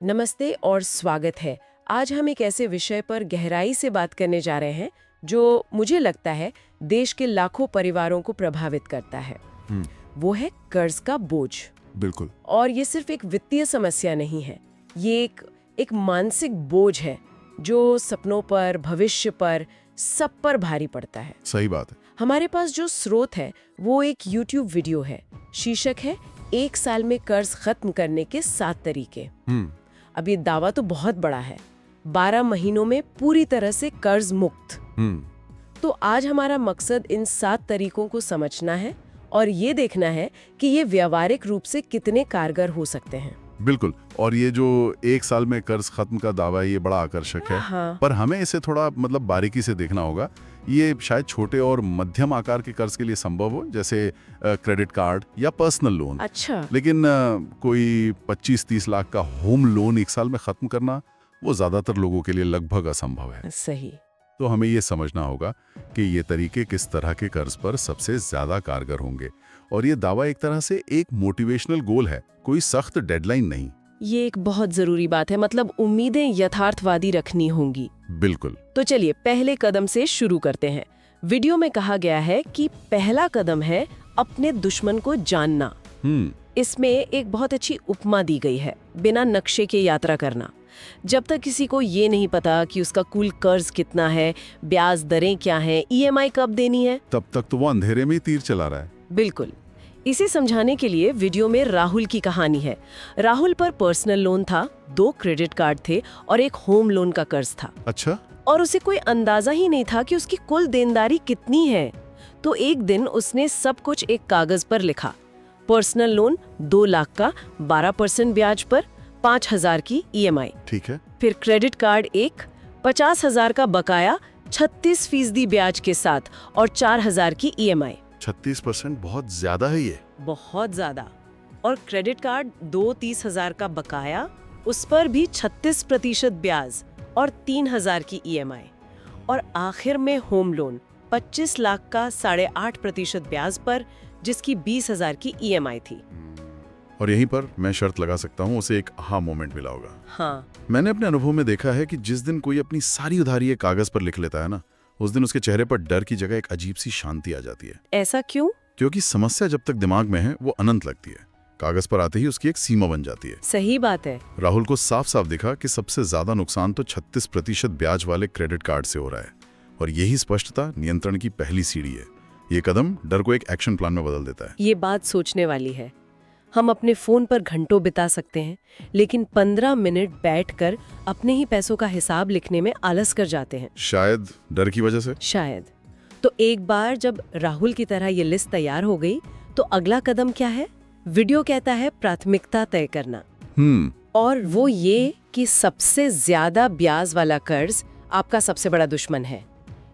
नमस्ते और स्वागत है। आज हम एक ऐसे विषय पर गहराई से बात करने जा रहे हैं जो मुझे लगता है देश के लाखों परिवारों को प्रभावित करता है। हम्म, वो है कर्ज का बोझ। बिल्कुल। और ये सिर्फ एक वित्तीय समस्या नहीं है, ये एक मानसिक बोझ है जो सपनों पर, भविष्य पर, सब पर भारी पड़ता है। सही बात है। हमारे पास जो स्रोत है वो एक YouTube वीडियो है, शीर्षक है 1 साल में कर्ज खत्म करने के 7 तरीके। अब ये दावा तो बहुत बड़ा है, 12 महीनों में पूरी तरह से कर्ज मुक्त। तो आज हमारा मकसद इन 7 तरीकों को समझना है और ये देखना है कि ये व्यावहारिक रूप से कितने कारगर हो सकते हैं। बिल्कुल। और ये जो 1 साल में कर्ज खत्म का दावा है, ये बड़ा आकर्षक है। हाँ। पर हमें इसे थोड़ा बारीकी से देखना होगा। ये शायद छोटे और मध्यम आकार के कर्ज के लिए संभव हो, जैसे क्रेडिट कार्ड या पर्सनल लोन। अच्छा। लेकिन कोई 25-30 लाख का होम लोन 1 साल में खत्म करना, वो ज्यादातर लोगों के लिए लगभग असंभव है। सही। तो हमें ये समझना होगा कि ये तरीके किस तरह के कर्ज पर सबसे ज्यादा कारगर होंगे। और ये दावा एक तरह से एक मोटिवेशनल गोल है, कोई सख्त डेडलाइन नहीं। ये एक बहुत जरूरी बात है, मतलब उम्मीदें यथार्थवादी रखनी होंगी। बिल्कुल। तो चलिए पहले कदम से शुरू करते हैं। वीडियो में कहा गया है कि पहला कदम है अपने दुश्मन को जानना। इसमें एक बहुत अच्छी उपमा दी गई है, बिना नक्शे के यात्रा करना। जब तक किसी को ये नहीं पता कि उसका कुल कर्ज कितना है, ब्याज दरें क्या हैं, EMI कब देनी है, तब तक तो वो अंधेरे में ही तीर चला रहा है। बिल्कुल। इसे समझाने के लिए वीडियो में राहुल की कहानी है। राहुल पर पर्सनल लोन था, 2 क्रेडिट कार्ड थे और एक होम लोन का कर्ज था। अच्छा। और उसे कोई अंदाजा ही नहीं था कि उसकी कुल देनदारी कितनी है। तो एक दिन उसने सब कुछ एक कागज पर लिखा। पर्सनल लोन 2 लाख का 12% ब्याज पर, 5,000 की EMI। ठीक है। फिर क्रेडिट कार्ड 50,000 का बकाया 36% ब्याज के साथ और 4,000 की EMI। 36% बहुत ज्यादा है ये। बहुत ज्यादा। और क्रेडिट कार्ड 30,000 का बकाया, उस पर भी 36% ब्याज और 3,000 की EMI। और आखिर में होम लोन 25 लाख का 8.5% ब्याज पर, जिसकी 20,000 की EMI थी। और यहीं पर मैं शर्त लगा सकता हूँ, उसे एक aha मोमेंट मिला होगा। हाँ। मैंने अपने अनुभव में देखा है कि जिस दिन कोई अपनी सारी उधारी एक कागज पर लिख लेता है ना, उस दिन उसके चेहरे पर डर की जगह एक अजीब सी शांति आ जाती है। ऐसा क्यों? क्योंकि समस्या जब तक दिमाग में है वो अनंत लगती है, कागज पर आते ही उसकी एक सीमा बन जाती है। सही बात है। राहुल को साफ साफ दिखा कि सबसे ज्यादा नुकसान तो 36% ब्याज वाले क्रेडिट कार्ड से हो रहा है। और यही स्पष्टता नियंत्रण की पहली सीढ़ी है। ये कदम डर को एक एक्शन प्लान में बदल देता है। ये बात सोचने वाली है। हम अपने फोन पर घंटों बिता सकते हैं, लेकिन 15 मिनट बैठकर अपने ही पैसों का हिसाब लिखने में आलस कर जाते हैं। शायद डर की वजह से। शायद। तो एक बार जब राहुल की तरह ये लिस्ट तैयार हो गई, तो अगला कदम क्या है? वीडियो कहता है प्राथमिकता तय करना। और वो ये कि सबसे ज्यादा ब्याज वाला कर्ज आपका सबसे बड़ा दुश्मन है।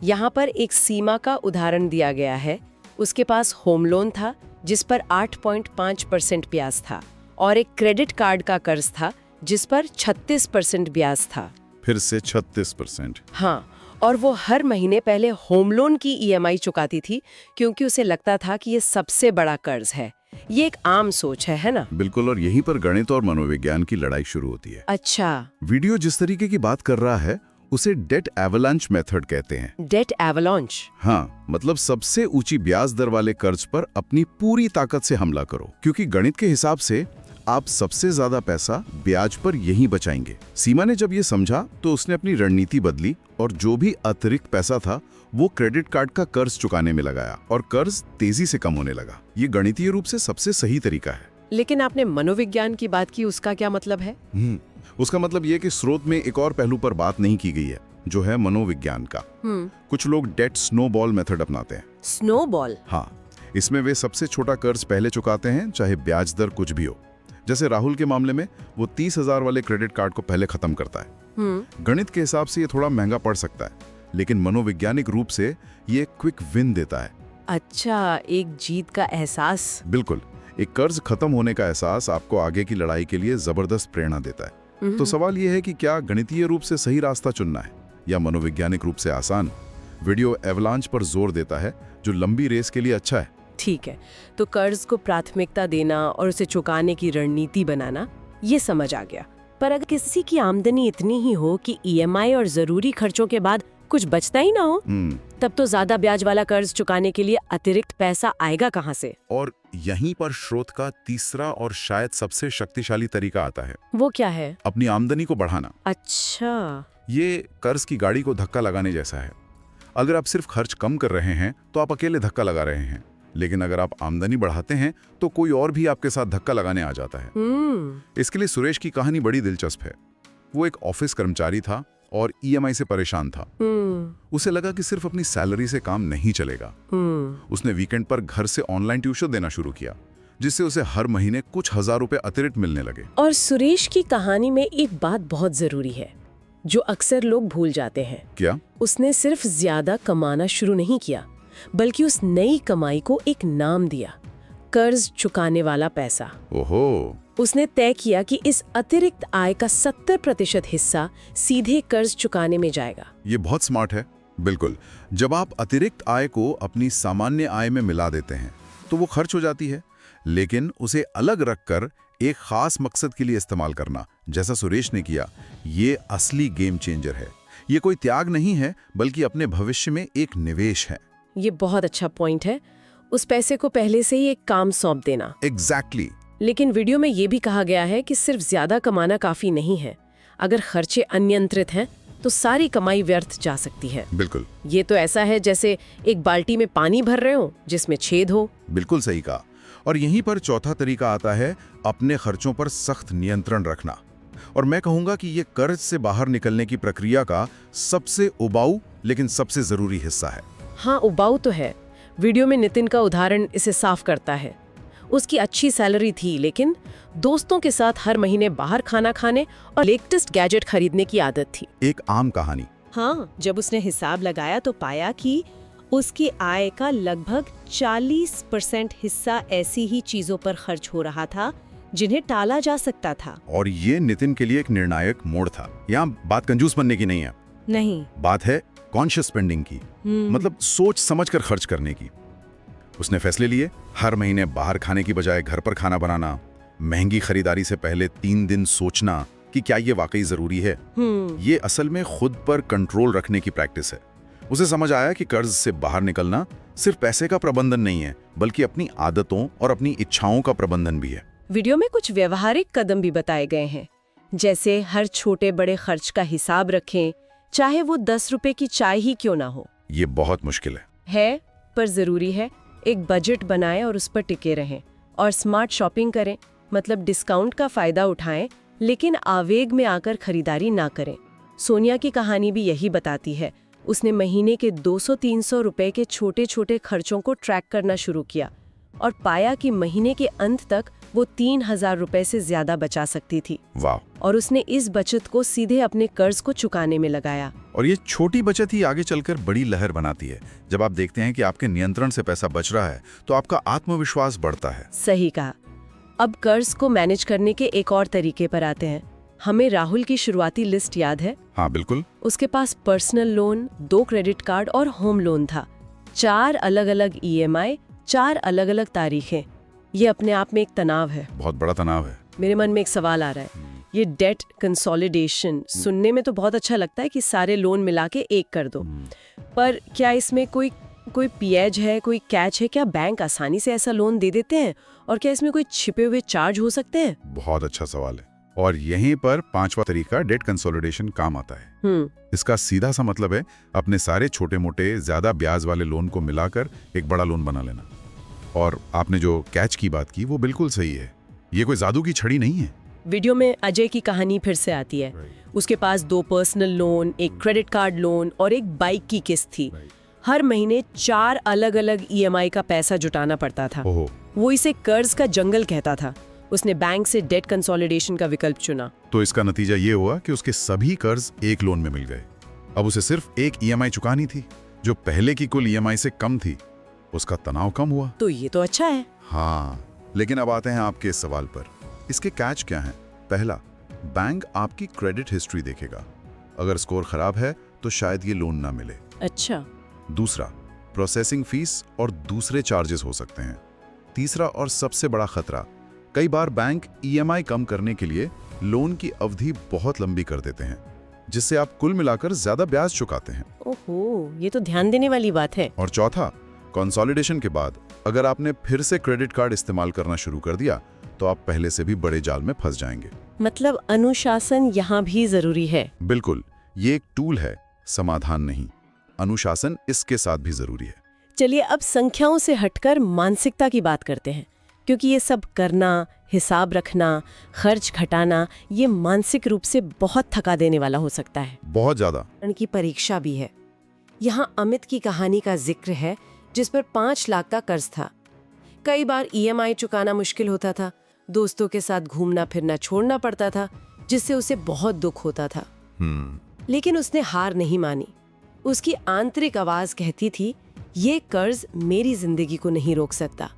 यहाँ पर एक सीमा का उदाहरण दिया गया है। उसके पास होम लोन था जिस पर 8.5% ब्याज था, और एक क्रेडिट कार्ड का कर्ज था जिस पर 36% ब्याज था। फिर से 36%। हाँ। और वो हर महीने पहले होम लोन की EMI चुकाती थी, क्योंकि उसे लगता था कि ये सबसे बड़ा कर्ज है। ये एक आम सोच है ना? बिल्कुल। और यहीं पर गणित और मनोविज्ञान की लड़ाई शुरू होती है। अच्छा। वीडियो जिस तरीके की बात कर रहा है उसे डेट एवलांच मेथड कहते हैं। That avalanche? हाँ, मतलब सबसे ऊंची ब्याज दर वाले कर्ज पर अपनी पूरी ताकत से हमला करो, क्योंकि गणित के हिसाब से आप सबसे ज्यादा पैसा ब्याज पर यहीं बचाएंगे। सीमा ने जब ये समझा तो उसने अपनी रणनीति बदली और जो भी अतिरिक्त पैसा था वो क्रेडिट कार्ड का कर्ज चुकाने में लगाया और कर्ज तेजी से कम होने लगा। ये गणितीय रूप से सबसे सही तरीका है। लेकिन आपने मनोविज्ञान की बात की, उसका क्या मतलब है? उसका मतलब ये कि स्रोत में एक और पहलू पर बात नहीं की गई है, जो है मनोविज्ञान का। कुछ लोग डेट स्नोबॉल मेथड अपनाते हैं। स्नोबॉल? हाँ, इसमें वे सबसे छोटा कर्ज पहले चुकाते हैं, चाहे ब्याज दर कुछ भी हो। जैसे राहुल के मामले में वो 30,000 वाले क्रेडिट कार्ड को पहले खत्म करता है। गणित के हिसाब से ये थोड़ा महंगा पड़ सकता है, लेकिन मनोवैज्ञानिक रूप से ये क्विक विन देता है। अच्छा, एक जीत का एहसास। बिल्कुल। एक कर्ज खत्म होने का एहसास आपको आगे की लड़ाई के लिए जबरदस्त प्रेरणा देता है। तो सवाल यह है कि क्या गणितीय रूप से सही रास्ता चुनना है या मनोवैज्ञानिक रूप से आसान? वीडियो एवलांच पर जोर देता है, जो लंबी रेस के लिए अच्छा है। ठीक है, तो कर्ज को प्राथमिकता देना और उसे चुकाने की रणनीति बनाना, ये समझ आ गया। पर अगर किसी की आमदनी इतनी ही हो कि ईएमआई और जरूरी खर्चों के बाद कुछ बचता ही ना हो, तब तो ज्यादा ब्याज वाला कर्ज चुकाने के लिए अतिरिक्त पैसा आएगा कहाँ से? और यहीं पर स्रोत का तीसरा और शायद सबसे शक्तिशाली तरीका आता है। वो क्या है? अपनी आमदनी को बढ़ाना। अच्छा, ये कर्ज की गाड़ी को धक्का लगाने जैसा है। अगर आप सिर्फ खर्च कम कर रहे हैं तो आप अकेले धक्का लगा रहे हैं, लेकिन अगर आप आमदनी बढ़ाते हैं तो कोई और भी आपके साथ धक्का लगाने आ जाता है। इसके लिए सुरेश की कहानी बड़ी दिलचस्प है। वो एक ऑफिस कर्मचारी था और ईएमआई से परेशान था। उसे लगा कि सिर्फ अपनी सैलरी से काम नहीं चलेगा। उसने वीकेंड पर घर से ऑनलाइन ट्यूशन देना शुरू किया, जिससे उसे हर महीने कुछ हजार रुपए अतिरिक्त मिलने लगे। और सुरेश की कहानी में एक बात बहुत जरूरी है जो अक्सर लोग भूल जाते हैं। क्या? उसने सिर्फ ज्यादा कमाना शुरू नहीं किया, बल्कि उस नई कमाई को एक नाम दिया, कर्ज चुकाने वाला पैसा। ओहो। उसने तय किया कि इस अतिरिक्त आय का 70% हिस्सा सीधे कर्ज चुकाने में जाएगा। ये बहुत स्मार्ट है। बिल्कुल, जब आप अतिरिक्त आय को अपनी सामान्य आय में मिला देते हैं तो वो खर्च हो जाती है, लेकिन उसे अलग रखकर एक खास मकसद के लिए इस्तेमाल करना, जैसा सुरेश ने किया, ये असली गेम चेंजर है। ये कोई त्याग नहीं है, बल्कि अपने भविष्य में एक निवेश है। ये बहुत अच्छा पॉइंट है। उस पैसे को पहले से ही एक काम सौंप देना। एग्जैक्टली। लेकिन वीडियो में ये भी कहा गया है कि सिर्फ ज्यादा कमाना काफी नहीं है। अगर खर्चे अनियंत्रित हैं तो सारी कमाई व्यर्थ जा सकती है। बिल्कुल। ये तो ऐसा है जैसे एक बाल्टी में पानी भर रहे हो जिसमें छेद हो। बिल्कुल सही कहा। और यहीं पर चौथा तरीका आता है अपने खर्चों पर सख्त नियंत्रण रखना। और मैं कहूंगा कि ये कर्ज से बाहर निकलने की प्रक्रिया का सबसे उबाऊ लेकिन सबसे जरूरी हिस्सा है। हाँ, उबाऊ तो है। वीडियो में नितिन का उदाहरण इसे साफ करता है। उसकी अच्छी सैलरी थी, लेकिन दोस्तों के साथ हर महीने बाहर खाना खाने और लेटेस्ट गैजेट खरीदने की आदत थी। एक आम कहानी। हाँ, जब उसने हिसाब लगाया तो पाया कि उसकी आय का लगभग 40% हिस्सा ऐसी ही चीजों पर खर्च हो रहा था जिन्हें टाला जा सकता था। और ये नितिन के लिए एक निर्णायक मोड़ था। यहाँ बात कंजूस बनने की नहीं है। नहीं, बात है कॉन्शियस स्पेंडिंग की, मतलब सोच समझकर खर्च करने की। उसने फैसले लिए, हर महीने बाहर खाने की बजाय घर पर खाना बनाना, महंगी खरीदारी से पहले 3 दिन सोचना कि क्या ये वाकई जरूरी है। ये असल में खुद पर कंट्रोल रखने की प्रैक्टिस है। उसे समझ आया कि कर्ज से बाहर निकलना सिर्फ पैसे का प्रबंधन नहीं है, बल्कि अपनी आदतों और अपनी इच्छाओं का प्रबंधन भी है। वीडियो में कुछ व्यवहारिक कदम भी बताए गए हैं, जैसे हर छोटे बड़े खर्च का हिसाब रखें, चाहे वो 10 रुपए की चाय ही क्यों ना हो। ये बहुत मुश्किल है पर जरूरी है। एक बजट बनाएं और उस पर टिके रहें। और स्मार्ट शॉपिंग करें, मतलब डिस्काउंट का फायदा उठाएं, लेकिन आवेग में आकर खरीदारी ना करें। सोनिया की कहानी भी यही बताती है। उसने महीने के 200-300 रुपए के छोटे छोटे खर्चों को ट्रैक करना शुरू किया और पाया कि महीने के अंत तक वो 3000 रुपए से ज्यादा बचा सकती थी। वाह। और उसने इस बचत को सीधे अपने कर्ज को चुकाने में लगाया। और ये छोटी बचत ही आगे चलकर बड़ी लहर बनाती है। जब आप देखते हैं कि आपके नियंत्रण से पैसा बच रहा है तो आपका आत्मविश्वास बढ़ता है। सही कहा। अब कर्ज को मैनेज करने के एक और तरीके पर आते हैं। हमें राहुल की शुरुआती लिस्ट याद है? हाँ बिल्कुल। उसके पास पर्सनल लोन, 2 क्रेडिट कार्ड और होम लोन था। 4 अलग अलग ईएमआई, 4 अलग अलग तारीखें। ये अपने आप में एक तनाव है। बहुत बड़ा तनाव है। मेरे मन में एक सवाल आ रहा है। ये डेट कंसोलिडेशन सुनने में तो बहुत अच्छा लगता है कि सारे लोन मिला के एक कर दो, पर क्या इसमें कोई पेज है, कोई कैच है? क्या बैंक आसानी से ऐसा लोन दे देते हैं? और क्या इसमें कोई छिपे हुए चार्ज हो सकते हैं? बहुत अच्छा सवाल है। और यहीं पर 5वां तरीका डेट कंसोलिडेशन काम आता है। इसका सीधा सा मतलब है अपने सारे छोटे मोटे ज्यादा ब्याज वाले लोन को मिलाकर एक बड़ा लोन बना लेना। और आपने जो कैच की बात की वो बिल्कुल सही है। ये कोई जादू की छड़ी नहीं है। वीडियो में अजय की कहानी फिर से आती है। उसके पास 2 पर्सनल लोन, एक क्रेडिट कार्ड लोन और एक बाइक की किस्त थी। हर महीने 4 अलग अलग ईएमआई का पैसा जुटाना पड़ता था। वो इसे कर्ज का जंगल कहता था। उसने बैंक से डेट कंसोलिडेशन का विकल्प चुना। तो इसका नतीजा ये हुआ कि उसके सभी कर्ज एक लोन में मिल गए। अब उसे सिर्फ एक ईएमआई चुकानी थी, जो पहले की कुल ईएमआई से कम थी। उसका तनाव कम हुआ। तो ये तो अच्छा है। हाँ, लेकिन अब आते हैं आपके इस सवाल पर। इसके कैच क्या हैं? पहला, बैंक आपकी क्रेडिट हिस्ट्री देखेगा। अगर स्कोर खराब है तो शायद ये लोन ना मिले। अच्छा। दूसरा, प्रोसेसिंग फीस और दूसरे चार्जेस हो सकते हैं। तीसरा और सबसे बड़ा खतरा, कई बार बैंक ईएमआई कम करने के लिए लोन की अवधि बहुत लंबी कर देते हैं, जिससे आप कुल मिलाकर ज्यादा ब्याज चुकाते हैं। ओहो, ये तो ध्यान देने वाली बात है। और चौथा, कंसोलिडेशन के बाद अगर आपने फिर से क्रेडिट कार्ड इस्तेमाल करना शुरू कर दिया तो आप पहले से भी बड़े जाल में फंस जाएंगे। मतलब अनुशासन यहाँ भी जरूरी है। बिल्कुल, ये एक टूल है, समाधान नहीं। अनुशासन इसके साथ भी जरूरी है। चलिए अब संख्याओं से हटकर मानसिकता की बात करते हैं, क्योंकि ये सब करना, हिसाब रखना, खर्च घटाना, ये मानसिक रूप से बहुत थका देने वाला हो सकता है। बहुत ज्यादा। की परीक्षा भी है। यहाँ अमित की कहानी का जिक्र है, जिस पर 5 लाख का कर्ज था। कई बार EMI चुकाना मुश्किल होता था, दोस्तों के साथ घूमना फिरना छोड़ना पड़ता था, जिससे उसे बहुत दुख होता था। लेकिन उसने हार नहीं मानी। उसकी आंतरिक आवाज कहती थी, ये कर्ज मेरी जिंदगी को नहीं रोक सकता।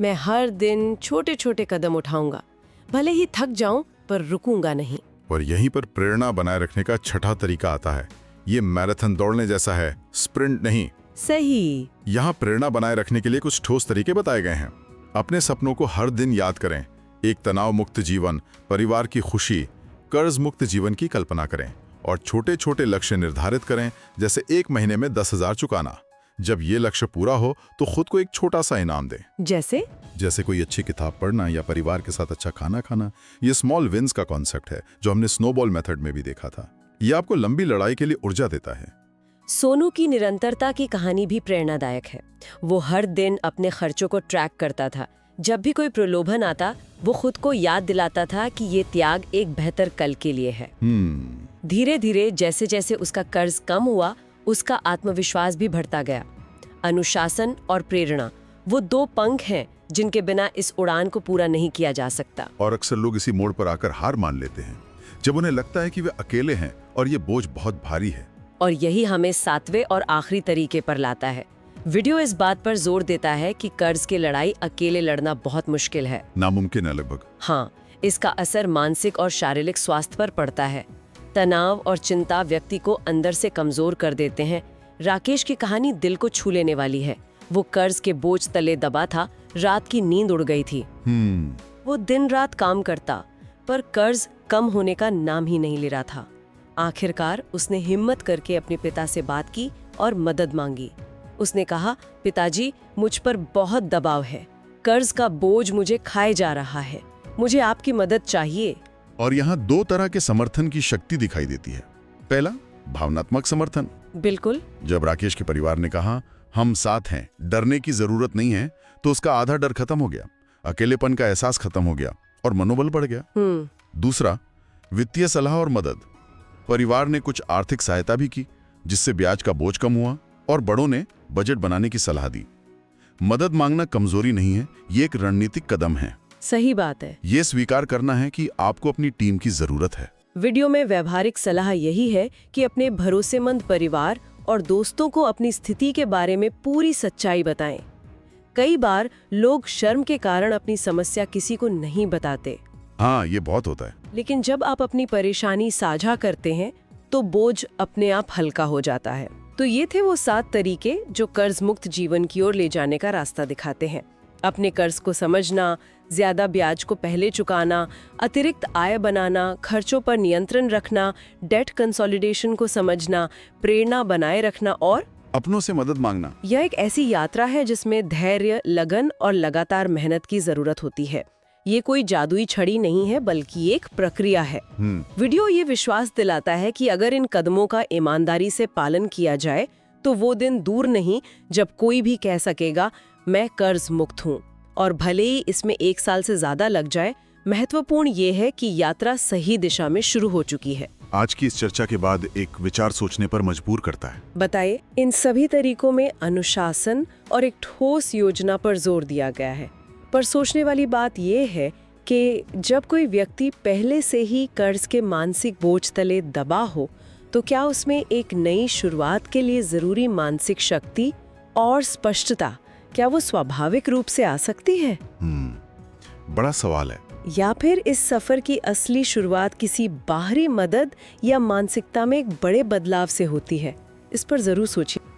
मैं हर दिन छोटे छोटे कदम उठाऊंगा, भले ही थक जाऊं पर रुकूंगा नहीं। और यहीं पर प्रेरणा बनाए रखने का छठा तरीका आता है। ये मैराथन दौड़ने जैसा है, स्प्रिंट नहीं। सही। यहाँ प्रेरणा बनाए रखने के लिए कुछ ठोस तरीके बताए गए हैं। अपने सपनों को हर दिन याद करें। एक तनाव मुक्त जीवन, परिवार की खुशी, कर्ज मुक्त जीवन की कल्पना करें और छोटे छोटे लक्ष्य निर्धारित करें, जैसे 1 महीने में 10,000 चुकाना। जब ये लक्ष्य पूरा हो तो खुद को एक छोटा सा इनाम दें। जैसे कोई अच्छी किताब पढ़ना या परिवार के साथ अच्छा खाना खाना। ये स्मॉल विन्स का कॉन्सेप्ट है, जो हमने स्नोबॉल मेथड में भी देखा था। ये आपको लंबी लड़ाई के लिए ऊर्जा देता है। सोनू की निरंतरता की कहानी भी प्रेरणादायक है। वो हर दिन अपने खर्चों को ट्रैक करता था। जब भी कोई प्रलोभन आता, वो खुद को याद दिलाता था कि ये त्याग एक बेहतर कल के लिए है। धीरे धीरे जैसे जैसे उसका कर्ज कम हुआ, उसका आत्मविश्वास भी बढ़ता गया। अनुशासन और प्रेरणा, वो 2 पंख हैं जिनके बिना इस उड़ान को पूरा नहीं किया जा सकता। और अक्सर लोग इसी मोड़ पर आकर हार मान लेते हैं, जब उन्हें लगता है कि वे अकेले हैं और ये बोझ बहुत भारी है। और यही हमें 7वें और आखिरी तरीके पर लाता है। वीडियो इस बात पर जोर देता है कि कर्ज की लड़ाई अकेले लड़ना बहुत मुश्किल है, नामुमकिन है लगभग। हाँ, इसका असर मानसिक और शारीरिक स्वास्थ्य पर पड़ता है। तनाव और चिंता व्यक्ति को अंदर से कमजोर कर देते हैं। राकेश की कहानी दिल को छू लेने वाली है। वो कर्ज के बोझ तले दबा था, रात की नींद उड़ गई थी। वो दिन रात काम करता, पर कर्ज कम होने का नाम ही नहीं ले रहा था। आखिरकार उसने हिम्मत करके अपने पिता से बात की और मदद मांगी। उसने कहा, पिताजी, मुझ पर बहुत दबाव है, कर्ज का बोझ मुझे खाए जा रहा है, मुझे आपकी मदद चाहिए। और यहाँ 2 तरह के समर्थन की शक्ति दिखाई देती है। पहला, भावनात्मक समर्थन। बिल्कुल। जब राकेश के परिवार ने कहा, हम साथ हैं, डरने की जरूरत नहीं है, तो उसका आधा डर खत्म हो गया, अकेलेपन का एहसास खत्म हो गया और मनोबल बढ़ गया। दूसरा, वित्तीय सलाह और मदद। परिवार ने कुछ आर्थिक सहायता भी की, जिससे ब्याज का बोझ कम हुआ और बड़ों ने बजट बनाने की सलाह दी। मदद मांगना कमजोरी नहीं है, ये एक रणनीतिक कदम है। सही बात है। ये स्वीकार करना है कि आपको अपनी टीम की जरूरत है। वीडियो में व्यवहारिक सलाह यही है कि अपने भरोसेमंद परिवार और दोस्तों को अपनी स्थिति के बारे में पूरी सच्चाई बताएं। कई बार लोग शर्म के कारण अपनी समस्या किसी को नहीं बताते। हाँ, ये बहुत होता है। लेकिन जब आप अपनी परेशानी साझा करते हैं तो बोझ अपने आप हल्का हो जाता है। तो ये थे वो 7 तरीके जो कर्ज मुक्त जीवन की ओर ले जाने का रास्ता दिखाते हैं। अपने कर्ज को समझना, ज्यादा ब्याज को पहले चुकाना, अतिरिक्त आय बनाना, खर्चों पर नियंत्रण रखना, डेट कंसोलिडेशन को समझना, प्रेरणा बनाए रखना और अपनों से मदद मांगना। यह एक ऐसी यात्रा है जिसमें धैर्य, लगन और लगातार मेहनत की जरूरत होती है। ये कोई जादुई छड़ी नहीं है, बल्कि एक प्रक्रिया है। वीडियो ये विश्वास दिलाता है कि अगर इन कदमों का ईमानदारी से पालन किया जाए तो वो दिन दूर नहीं जब कोई भी कह सकेगा, मैं कर्ज मुक्त हूँ। और भले ही इसमें 1 साल से ज्यादा लग जाए, महत्वपूर्ण ये है कि यात्रा सही दिशा में शुरू हो चुकी है। आज की इस चर्चा के बाद एक विचार सोचने पर मजबूर करता है। बताइए, इन सभी तरीकों में अनुशासन और एक ठोस योजना पर जोर दिया गया है, पर सोचने वाली बात यह है कि जब कोई व्यक्ति पहले से ही कर्ज के मानसिक बोझ तले दबा हो, तो क्या उसमें एक नई शुरुआत के लिए जरूरी मानसिक शक्ति और स्पष्टता, क्या वो स्वाभाविक रूप से आ सकती है? बड़ा सवाल है। या फिर इस सफर की असली शुरुआत किसी बाहरी मदद या मानसिकता में एक बड़े बदलाव से होती है? इस पर जरूर सोचिए।